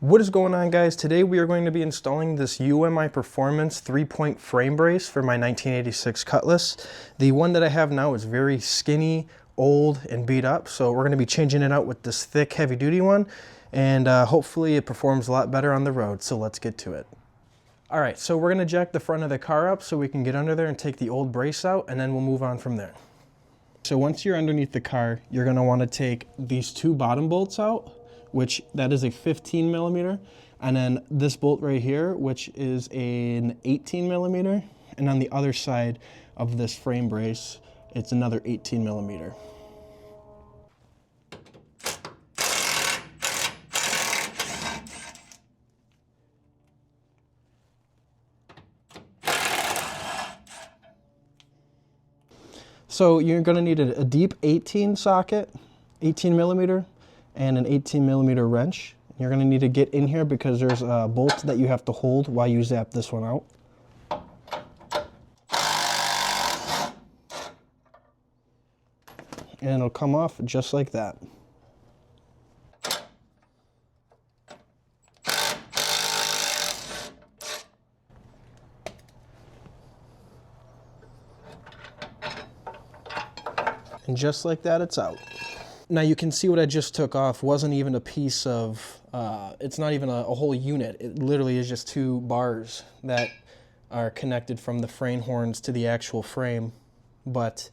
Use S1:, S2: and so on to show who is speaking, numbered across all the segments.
S1: What is going on, guys? Today we are going to be installing this UMI Performance 3-point frame brace for my 1986 Cutlass. The one that I have now is very skinny, old, and beat up, so we're going to be changing it out with this thick, heavy-duty one, and hopefully it performs a lot better on the road, so let's get to it. Alright, so we're going to jack the front of the car up so we can get under there and take the old brace out, and then we'll move on from there. So once you're underneath the car, you're going to want to take these two bottom bolts out, which that is a 15 millimeter, and then this bolt right here, which is an 18 millimeter, and on the other side of this frame brace, it's another 18 millimeter. So you're going to need a deep 18 socket, 18 millimeter, and an 18 millimeter wrench. You're going to need to get in here because there's a bolt that you have to hold while you zap this one out. And it'll come off just like that. And just like that, it's out. Now you can see what I just took off wasn't even a piece of, it's not even a whole unit. It literally is just two bars that are connected from the frame horns to the actual frame. But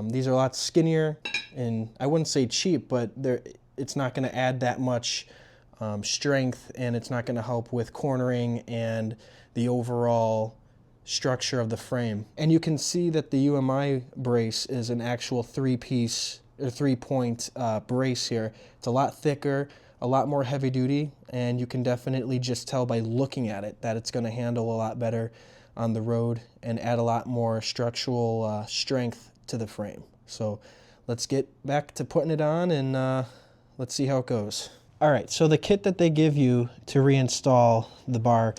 S1: these are a lot skinnier, and I wouldn't say cheap, but it's not going to add that much strength, and it's not going to help with cornering and the overall structure of the frame. And you can see that the UMI brace is an actual three-piece or 3-point brace here. It's a lot thicker, a lot more heavy duty, and you can definitely just tell by looking at it that it's going to handle a lot better on the road and add a lot more structural strength to the frame. So let's get back to putting it on, and let's see how it goes. Alright, so the kit that they give you to reinstall the bar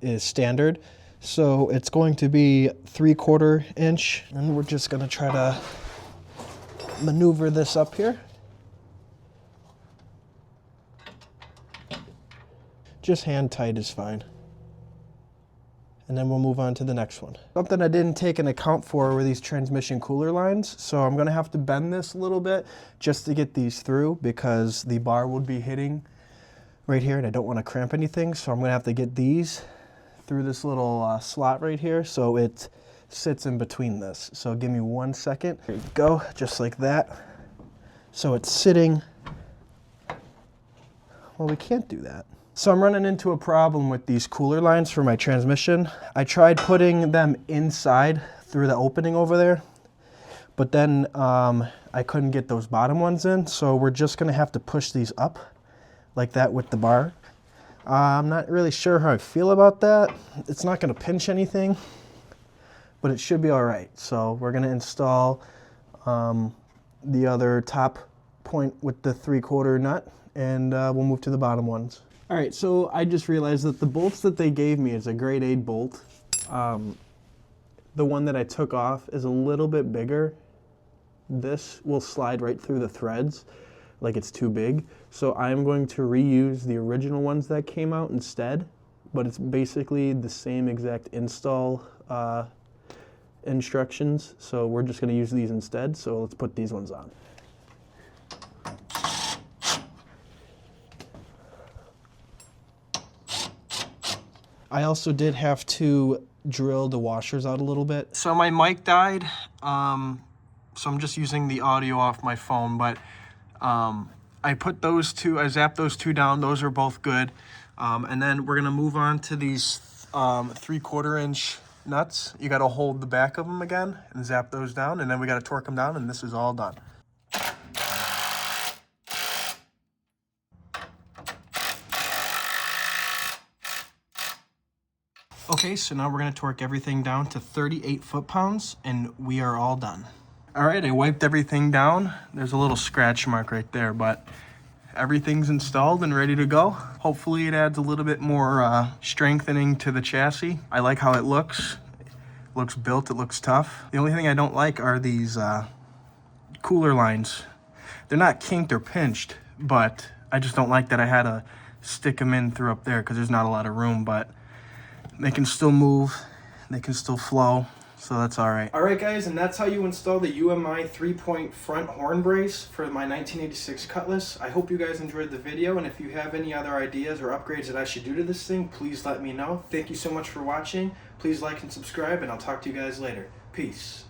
S1: is standard. So it's going to be 3/4 inch, and we're just going to try to maneuver this up here. Just hand tight is fine. And then we'll move on to the next one. Something I didn't take into account for were these transmission cooler lines. So I'm gonna have to bend this a little bit just to get these through, because the bar would be hitting right here and I don't want to cramp anything. So I'm gonna have to get these through this little slot right here so it sits in between this. So give me 1 second. There you go, just like that. So it's sitting. Well, we can't do that. So I'm running into a problem with these cooler lines for my transmission. I tried putting them inside through the opening over there, but then I couldn't get those bottom ones in. So we're just gonna have to push these up like that with the bar. I'm not really sure how I feel about that. It's not gonna pinch anything, but it should be all right. So we're gonna install the other top point with the 3/4 nut, and we'll move to the bottom ones. All right, so I just realized that the bolts that they gave me is a grade 8 bolt. The one that I took off is a little bit bigger. This will slide right through the threads like it's too big. So I'm going to reuse the original ones that came out instead, but it's basically the same exact install instructions, so we're just going to use these instead. So let's put these ones on. I also did have to drill the washers out a little bit. So my mic died, so I'm just using the audio off my phone, but I put those two, I zapped those two down, those are both good. And then we're going to move on to these 3/4 inch nuts. You got to hold the back of them again and zap those down, and then we got to torque them down, and this is all done. Okay, so now we're going to torque everything down to 38 foot-pounds, and we are all done. All right, I wiped everything down. There's a little scratch mark right there, but everything's installed and ready to go. Hopefully it adds a little bit more strengthening to the chassis. I like how it looks. It looks built, it looks tough. The only thing I don't like are these cooler lines. They're not kinked or pinched, but I just don't like that I had to stick them in through up there because there's not a lot of room, but they can still move, they can still flow, so that's all right. All right, guys, and that's how you install the UMI 3-point front horn brace for my 1986 Cutlass. I hope you guys enjoyed the video, and if you have any other ideas or upgrades that I should do to this thing, please let me know. Thank you so much for watching. Please like and subscribe, and I'll talk to you guys later. Peace.